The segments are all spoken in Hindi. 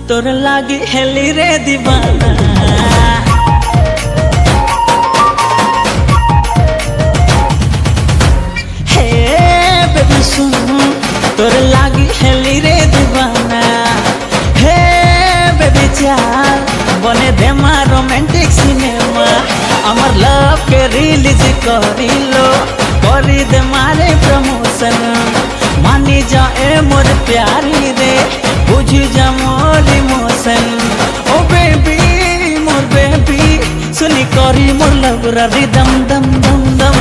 तोर लागी हेली रे दीवाना हे बेबी सुन तोर लागी हेली रे दीवाना हे बेबी चाल बने देमा रोमांटिक सिनेमा अमर लव के रिलीज करिलो करी दे मारे प्रमोशन मानी जाए मोर प्यारी रे बुझी जा मोर इमोशन ओ बेबी मोर बेबी सुनी करी मोर लवरा रिदम दम दम दम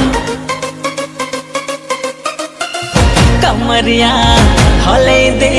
कमरिया हले दे